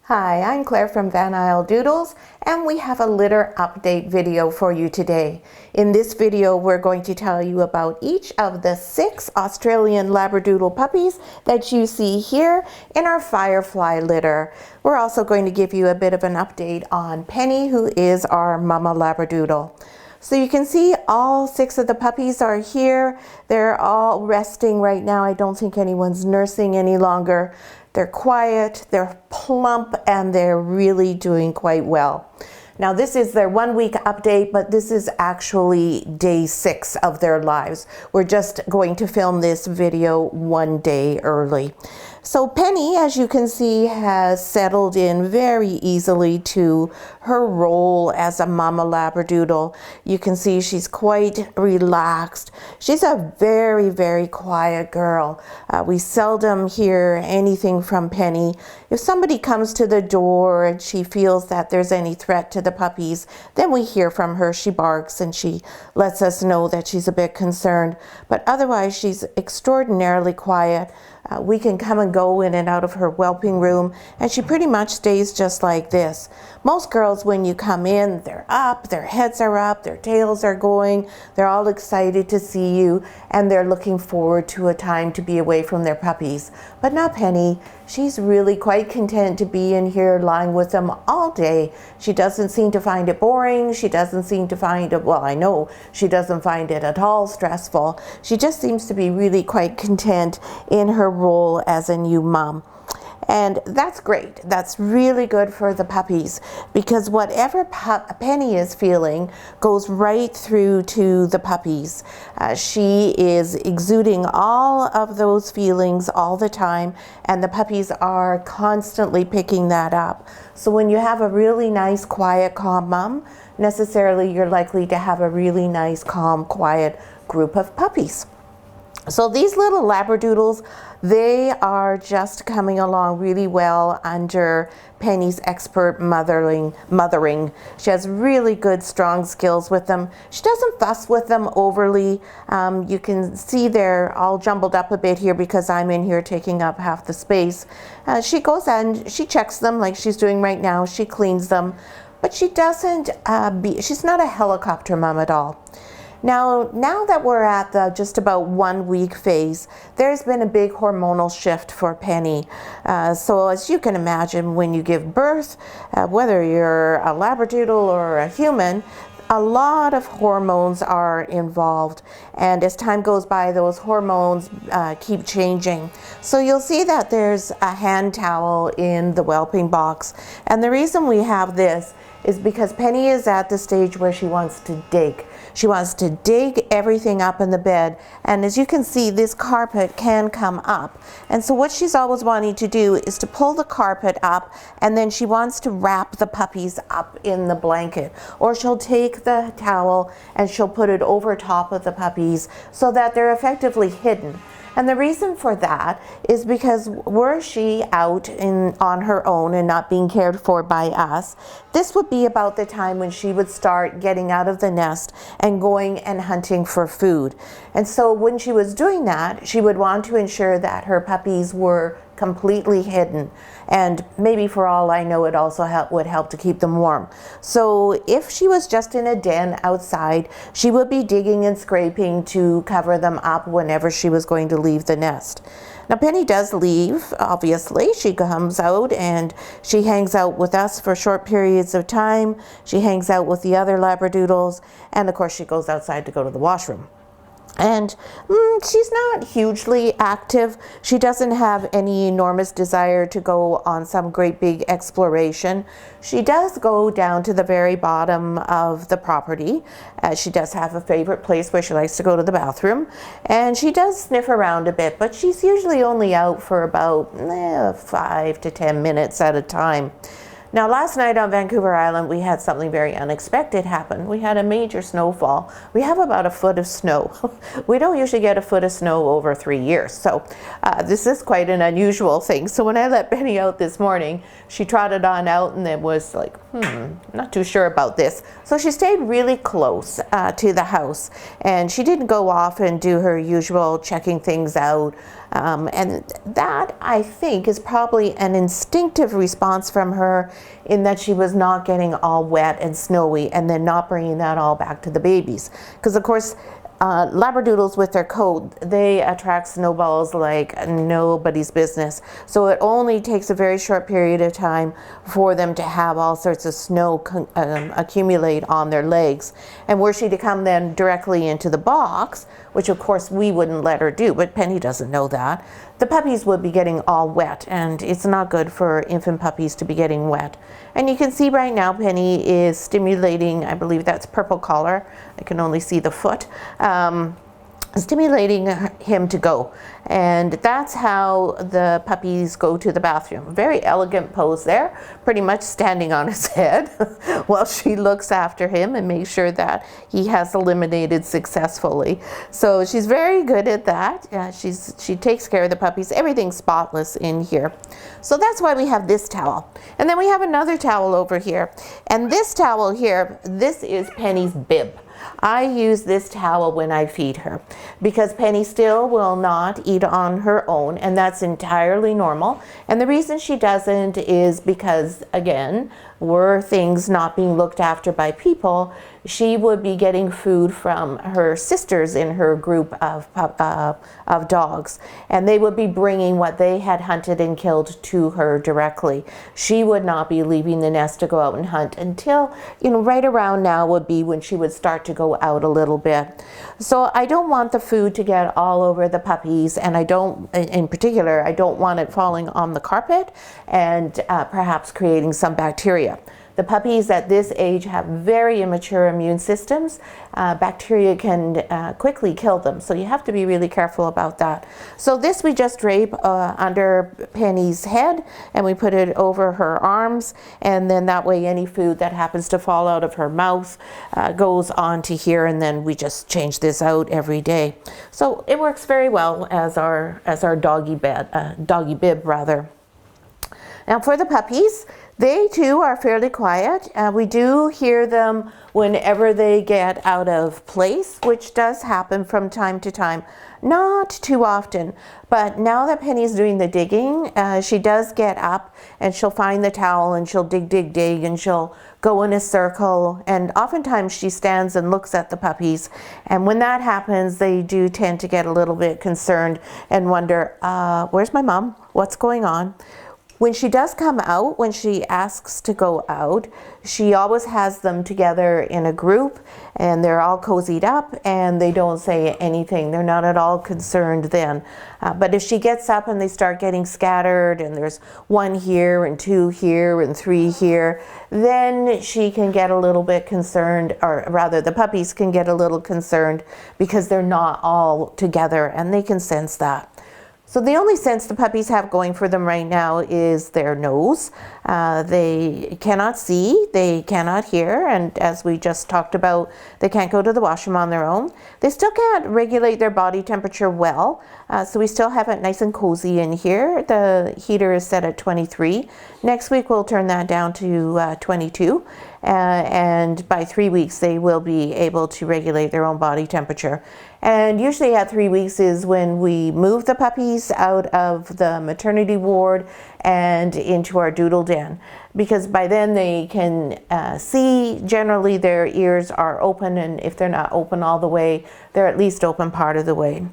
Hi, I'm Claire from Isle Doodles, and we have a litter update video for you today. In this video, we're going to tell you about each of the 6 Australian Labradoodle puppies that you see here in our Firefly litter. We're also going to give you a bit of an update on Penny, who is our Mama Labradoodle. So you can see all 6 of the puppies are here. They're all resting right now. I don't think anyone's nursing any longer. They're quiet, they're plump, and they're really doing quite well. Now this is their 1-week update, but this is actually day 6 of their lives. We're just going to film this video 1 day early. So Penny, as you can see, has settled in very easily to her role as a Mama Labradoodle. You can see she's quite relaxed. She's a very, very quiet girl. We seldom hear anything from Penny. If somebody comes to the door and she feels that there's any threat to the puppies, then we hear from her. She barks and she lets us know that she's a bit concerned. But otherwise, she's extraordinarily quiet. We can come and go in and out of her whelping room, and she pretty much stays just like this. Most girls, when you come in, they're up, their heads are up, their tails are going, they're all excited to see you, and they're looking forward to a time to be away from their puppies. But not Penny. She's really quite content to be in here lying with them all day. She doesn't seem to find it boring. She doesn't seem to find it, well, I know she doesn't find it at all stressful. She just seems to be really quite content in her role as a new mom. And that's great. That's really good for the puppies, because whatever Penny is feeling goes right through to the puppies. She is exuding all of those feelings all the time, and the puppies are constantly picking that up. So when you have a really nice, quiet, calm mom, necessarily you're likely to have a really nice, calm, quiet group of puppies. So these little Labradoodles, they are just coming along really well under Penny's expert mothering. She has really good, strong skills with them. She doesn't fuss with them overly. You can see they're all jumbled up a bit here because I'm in here taking up half the space. She goes and she checks them like she's doing right now. She cleans them, but she doesn't, she's not a helicopter mom at all. Now that we're at the just about 1 week phase, there's been a big hormonal shift for Penny. So as you can imagine, when you give birth, whether you're a Labradoodle or a human, a lot of hormones are involved, and as time goes by, those hormones keep changing. So you'll see that there's a hand towel in the whelping box, and the reason we have this is because Penny is at the stage where she wants to dig. She wants to dig everything up in the bed, and as you can see, this carpet can come up. And so what she's always wanting to do is to pull the carpet up, and then she wants to wrap the puppies up in the blanket. Or she'll take the towel and she'll put it over top of the puppies so that they're effectively hidden. And the reason for that is because were she out on her own and not being cared for by us, this would be about the time when she would start getting out of the nest and going and hunting for food. And so when she was doing that, she would want to ensure that her puppies were completely hidden, and maybe for all I know, it also would help to keep them warm. So if she was just in a den outside, she would be digging and scraping to cover them up whenever she was going to leave the nest. Now Penny does leave, obviously. She comes out and she hangs out with us for short periods of time. She hangs out with the other Labradoodles, and of course she goes outside to go to the washroom. And she's not hugely active. She doesn't have any enormous desire to go on some great big exploration. She does go down to the very bottom of the property. She does have a favorite place where she likes to go to the bathroom. And she does sniff around a bit, but she's usually only out for about 5 to 10 minutes at a time. Now last night on Vancouver Island, we had something very unexpected happen. We had a major snowfall. We have about a foot of snow. We don't usually get a foot of snow over 3 years, so this is quite an unusual thing. So when I let Penny out this morning, she trotted on out and then was like, not too sure about this. So she stayed really close to the house, and she didn't go off and do her usual checking things out. And that, I think, is probably an instinctive response from her, in that she was not getting all wet and snowy and then not bringing that all back to the babies. Because of course, Labradoodles with their coat, they attract snowballs like nobody's business. So it only takes a very short period of time for them to have all sorts of snow accumulate on their legs. And were she to come then directly into the box, which of course we wouldn't let her do, but Penny doesn't know that, the puppies would be getting all wet, and it's not good for infant puppies to be getting wet. And you can see right now Penny is stimulating, I believe that's purple collar, I can only see the foot, stimulating him to go. And that's how the puppies go to the bathroom. Very elegant pose there, pretty much standing on his head while she looks after him and makes sure that he has eliminated successfully. So she's very good at that. She takes care of the puppies. Everything's spotless in here. So that's why we have this towel. And then we have another towel over here. And this towel here, this is Penny's bib. I use this towel when I feed her because Penny still will not eat on her own, and that's entirely normal. And the reason she doesn't is because, again, were things not being looked after by people, she would be getting food from her sisters in her group of dogs, and they would be bringing what they had hunted and killed to her directly. She would not be leaving the nest to go out and hunt until, right around now would be when she would start to go out a little bit. So I don't want the food to get all over the puppies, and I don't, in particular, I don't want it falling on the carpet and perhaps creating some bacteria. The puppies at this age have very immature immune systems. Bacteria can quickly kill them, so you have to be really careful about that. So this we just drape under Penny's head, and we put it over her arms, and then that way any food that happens to fall out of her mouth goes onto here, and then we just change this out every day. So it works very well as our doggy bib rather. Now for the puppies, they too are fairly quiet. We do hear them whenever they get out of place, which does happen from time to time. Not too often, but now that Penny's doing the digging, she does get up and she'll find the towel and she'll dig, and she'll go in a circle, and oftentimes she stands and looks at the puppies. And when that happens, they do tend to get a little bit concerned and wonder, where's my mom? What's going on? When she does come out, when she asks to go out, she always has them together in a group, and they're all cozied up and they don't say anything. They're not at all concerned then. But if she gets up and they start getting scattered and there's one here and two here and three here, then she can get a little bit concerned, or rather the puppies can get a little concerned because they're not all together, and they can sense that. So the only sense the puppies have going for them right now is their nose. They cannot see, they cannot hear, and as we just talked about, they can't go to the washroom on their own. They still can't regulate their body temperature well, so we still have it nice and cozy in here. The heater is set at 23. Next week we'll turn that down to 22. And by 3 weeks they will be able to regulate their own body temperature. And usually at 3 weeks is when we move the puppies out of the maternity ward and into our doodle den, because by then they can see. Generally their ears are open, and if they're not open all the way, they're at least open part of the way.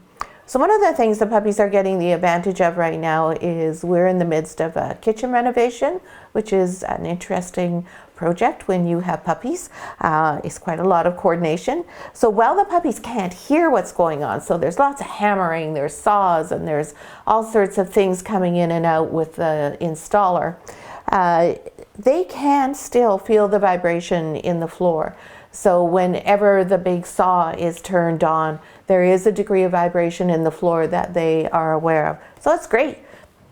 So one of the things the puppies are getting the advantage of right now is we're in the midst of a kitchen renovation, which is an interesting project when you have puppies. It's quite a lot of coordination. So while the puppies can't hear what's going on, so there's lots of hammering, there's saws, and there's all sorts of things coming in and out with the installer, they can still feel the vibration in the floor. So whenever the big saw is turned on, there is a degree of vibration in the floor that they are aware of. So it's great.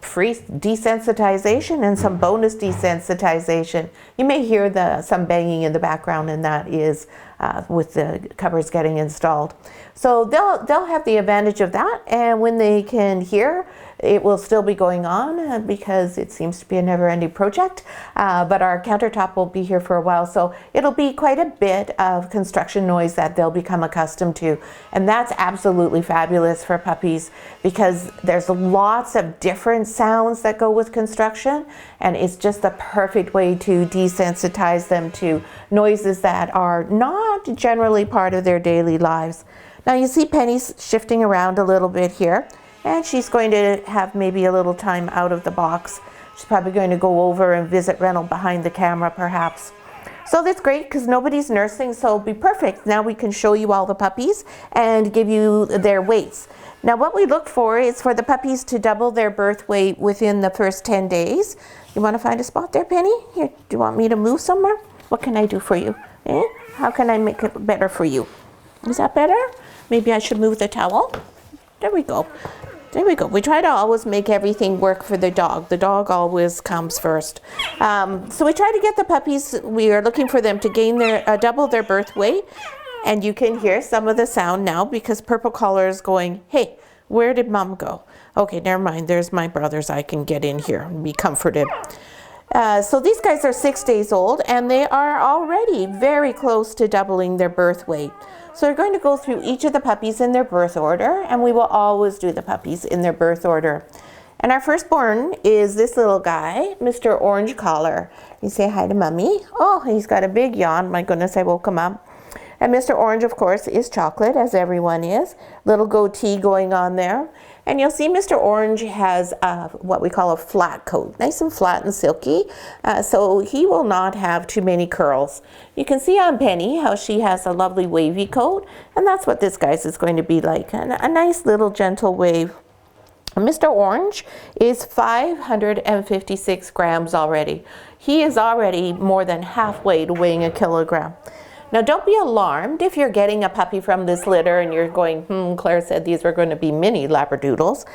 Free desensitization and some bonus desensitization. You may hear some banging in the background, and that is with the covers getting installed. So they'll have the advantage of that, and when they can hear, it will still be going on because it seems to be a never-ending project, but our countertop will be here for a while, so it'll be quite a bit of construction noise that they'll become accustomed to, and that's absolutely fabulous for puppies because there's lots of different sounds that go with construction, and it's just the perfect way to desensitize them to noises that are not generally part of their daily lives. Now you see Penny's shifting around a little bit here, and she's going to have maybe a little time out of the box. She's probably going to go over and visit Reynolds behind the camera perhaps. So that's great because nobody's nursing, so it'll be perfect. Now we can show you all the puppies and give you their weights. Now what we look for is for the puppies to double their birth weight within the first 10 days. You want to find a spot there, Penny? Here, do you want me to move somewhere? What can I do for you? How can I make it better for you? Is that better? Maybe I should move the towel. There we go. There we go. We try to always make everything work for the dog. The dog always comes first. So we try to get the puppies, we are looking for them to gain their, double their birth weight. And you can hear some of the sound now because Purple Collar is going, hey, where did Mom go? Okay, never mind. There's my brothers. I can get in here and be comforted. So these guys are 6 days old and they are already very close to doubling their birth weight. So we're going to go through each of the puppies in their birth order, and we will always do the puppies in their birth order. And our firstborn is this little guy, Mr. Orange Collar. You say hi to Mommy. Oh, he's got a big yawn. My goodness, I woke him up. And Mr. Orange, of course, is chocolate, as everyone is. Little goatee going on there. And you'll see Mr. Orange has what we call a flat coat, nice and flat and silky, so he will not have too many curls. You can see on Penny how she has a lovely wavy coat, and that's what this guy's is going to be like, a nice little gentle wave. Mr. Orange is 556 grams already. He is already more than halfway to weighing a kilogram. Now don't be alarmed if you're getting a puppy from this litter and you're going, Claire said these were going to be mini Labradoodles.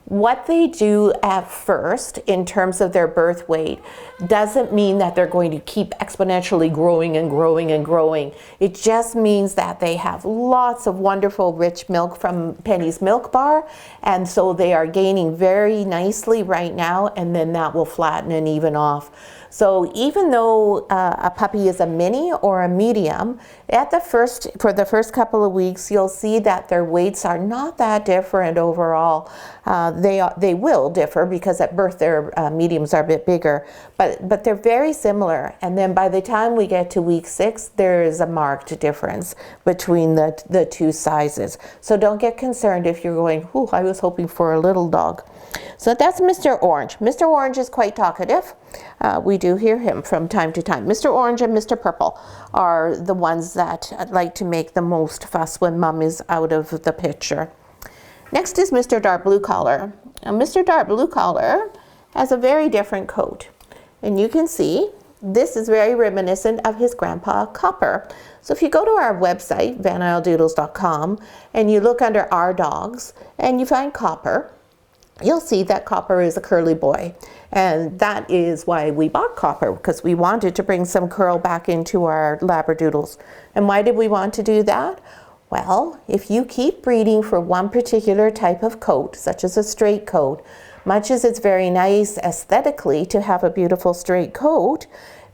What they do at first in terms of their birth weight doesn't mean that they're going to keep exponentially growing and growing and growing. It just means that they have lots of wonderful rich milk from Penny's milk bar, and so they are gaining very nicely right now, and then that will flatten and even off. So even though a puppy is a mini or a medium, for the first couple of weeks, you'll see that their weights are not that different overall. They will differ because at birth their mediums are a bit bigger, but they're very similar. And then by the time we get to week 6, there is a marked difference between the two sizes. So don't get concerned if you're going, I was hoping for a little dog. So that's Mr. Orange. Mr. Orange is quite talkative. We do hear him from time to time. Mr. Orange and Mr. Purple are the ones that like to make the most fuss when Mom is out of the picture. Next is Mr. Dark Blue Collar. Now, Mr. Dark Blue Collar has a very different coat. And you can see this is very reminiscent of his grandpa Copper. So if you go to our website, isledoodles.com, and you look under our dogs and you find Copper, you'll see that Copper is a curly boy. And that is why we bought Copper, because we wanted to bring some curl back into our Labradoodles. And why did we want to do that? Well, if you keep breeding for one particular type of coat, such as a straight coat, much as it's very nice aesthetically to have a beautiful straight coat,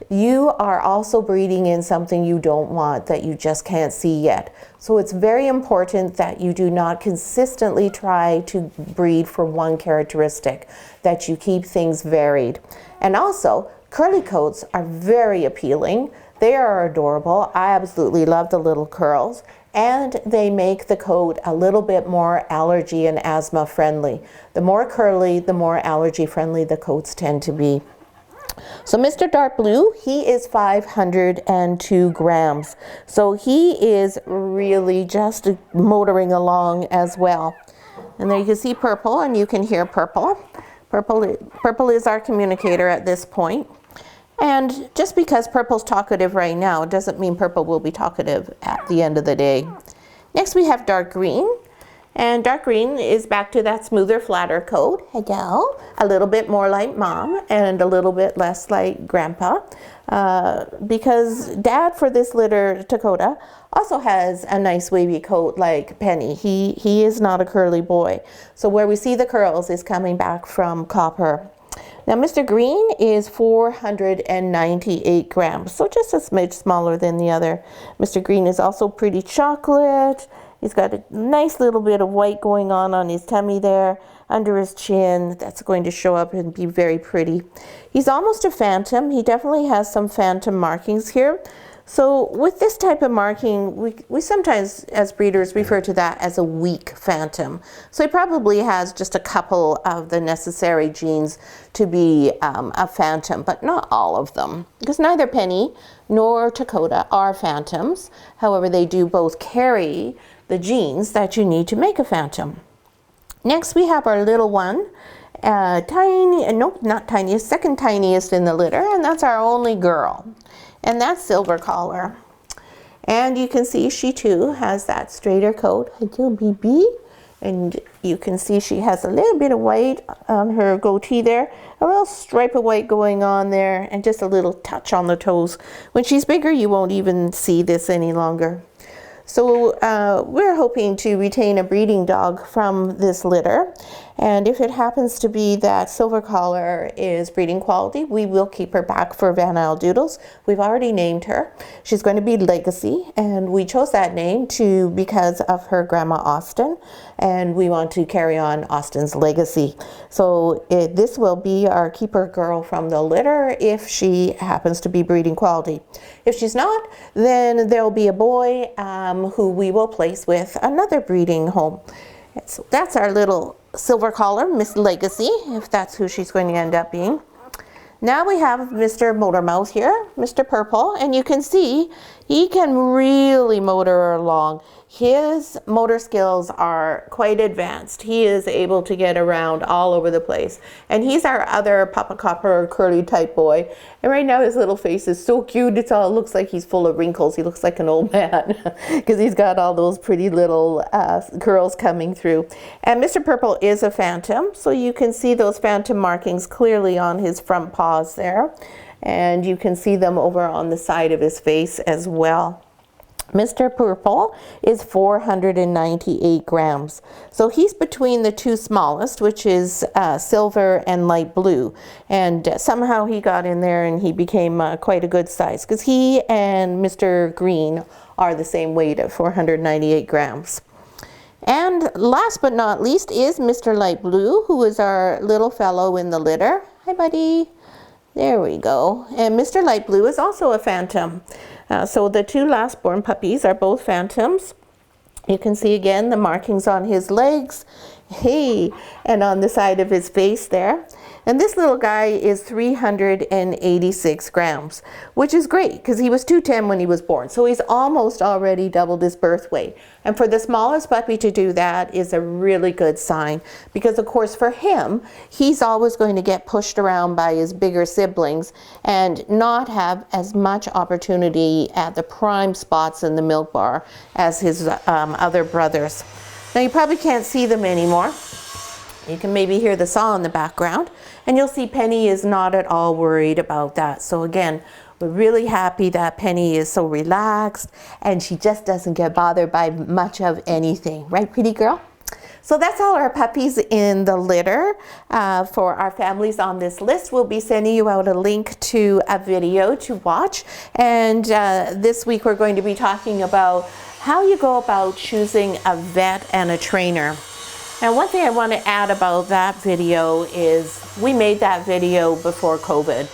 you are also breeding in something you don't want, that you just can't see yet. So it's very important that you do not consistently try to breed for one characteristic, that you keep things varied. And also, curly coats are very appealing. They are adorable. I absolutely love the little curls. And they make the coat a little bit more allergy and asthma friendly. The more curly, the more allergy friendly the coats tend to be. So Mr. Dark Blue, he is 502 grams. So he is really just motoring along as well. And there you can see Purple, and you can hear Purple. Purple is our communicator at this point. And just because Purple's talkative right now doesn't mean Purple will be talkative at the end of the day. Next we have Dark Green. And dark green is back to that smoother, flatter coat. Hello. A little bit more like mom and a little bit less like grandpa. Because dad for this litter, Dakota, also has a nice wavy coat like Penny. He is not a curly boy. So where we see the curls is coming back from copper. Now Mr. Green is 498 grams, so just a smidge smaller than the other. Mr. Green is also pretty chocolate. He's got a nice little bit of white going on his tummy there, under his chin. That's going to show up and be very pretty. He's almost a phantom. He definitely has some phantom markings here. So with this type of marking, we sometimes as breeders refer to that as a weak phantom. So he probably has just a couple of the necessary genes to be a phantom, but not all of them. Because neither Penny nor Dakota are phantoms. However, they do both carry the genes that you need to make a phantom. Next we have our little one, nope, not tiniest, second tiniest in the litter, and that's our only girl. And that's Silver Collar. And you can see she too has that straighter coat. Hello, BB. And you can see she has a little bit of white on her goatee there, a little stripe of white going on there, and just a little touch on the toes. When she's bigger, you won't even see this any longer. So we're hoping to retain a breeding dog from this litter. And if it happens to be that Silver Collar is breeding quality, we will keep her back for Van Isle Doodles. We've already named her. She's going to be Legacy, and we chose that name because of her grandma Austin, and we want to carry on Austin's legacy. So this will be our keeper girl from the litter if she happens to be breeding quality. If she's not, then there'll be a boy who we will place with another breeding home. So that's our little Silver Collar, Miss Legacy, if that's who she's going to end up being. Now we have Mr. Motor Mouth here, Mr. Purple, and you can see he can really motor her along. His motor skills are quite advanced. He is able to get around all over the place. And he's our other Papa Copper curly type boy. And right now his little face is so cute. It looks like he's full of wrinkles. He looks like an old man because he's got all those pretty little curls coming through. And Mr. Purple is a phantom. So you can see those phantom markings clearly on his front paws there. And you can see them over on the side of his face as well. Mr. Purple is 498 grams. So he's between the two smallest, which is silver and light blue. And somehow he got in there and he became quite a good size, because he and Mr. Green are the same weight at 498 grams. And last but not least is Mr. Light Blue, who is our little fellow in the litter. Hi, buddy. There we go. And Mr. Light Blue is also a phantom. So the two last born puppies are both phantoms. You can see again the markings on his legs, hey, and on the side of his face there. And this little guy is 386 grams, which is great because he was 210 when he was born. So he's almost already doubled his birth weight. And for the smallest puppy to do that is a really good sign, because of course for him, he's always going to get pushed around by his bigger siblings and not have as much opportunity at the prime spots in the milk bar as his other brothers. Now you probably can't see them anymore. You can maybe hear the saw in the background, and you'll see Penny is not at all worried about that. So again, we're really happy that Penny is so relaxed and she just doesn't get bothered by much of anything. Right, pretty girl? So that's all our puppies in the litter for our families on this list. We'll be sending you out a link to a video to watch. And this week we're going to be talking about how you go about choosing a vet and a trainer. Now, one thing I want to add about that video is we made that video before COVID,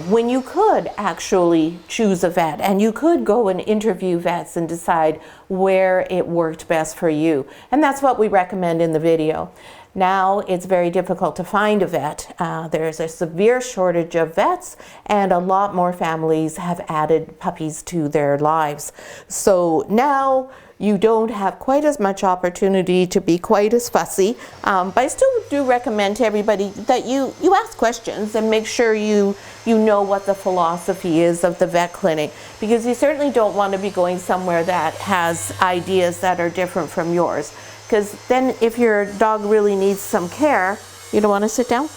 when you could actually choose a vet and you could go and interview vets and decide where it worked best for you. And that's what we recommend in the video. Now it's very difficult to find a vet. There's a severe shortage of vets, and a lot more families have added puppies to their lives. So now you don't have quite as much opportunity to be quite as fussy, but I still do recommend to everybody that you ask questions and make sure you know what the philosophy is of the vet clinic, because you certainly don't want to be going somewhere that has ideas that are different from yours. because then if your dog really needs some care, you don't want to sit down,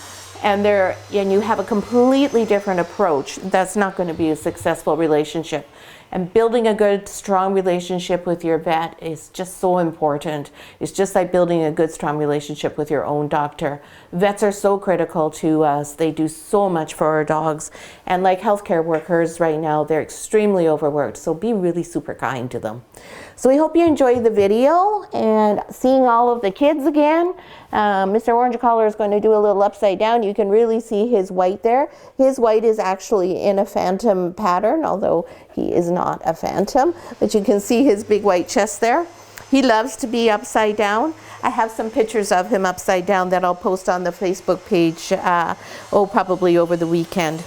and you have a completely different approach, that's not going to be a successful relationship. And building a good, strong relationship with your vet is just so important. It's just like building a good, strong relationship with your own doctor. Vets are so critical to us. They do so much for our dogs. And like healthcare workers right now, they're extremely overworked. So be really super kind to them. So we hope you enjoyed the video and seeing all of the kids again. Mr. Orange Collar is going to do a little upside down. You can really see his white there. His white is actually in a phantom pattern, although he is not a phantom, but you can see his big white chest there. He loves to be upside down. I have some pictures of him upside down that I'll post on the Facebook page, probably over the weekend.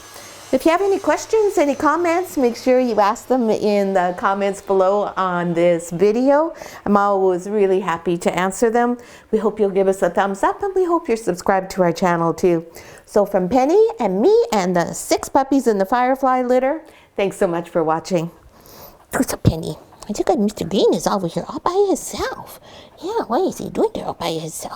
If you have any questions, any comments, make sure you ask them in the comments below on this video. I'm always really happy to answer them. We hope you'll give us a thumbs up, and we hope you're subscribed to our channel too. So from Penny and me and the 6 puppies in the Firefly litter, thanks so much for watching. Where's a Penny? I think Mr. Green is over here all by himself. Yeah, what is he doing there all by himself?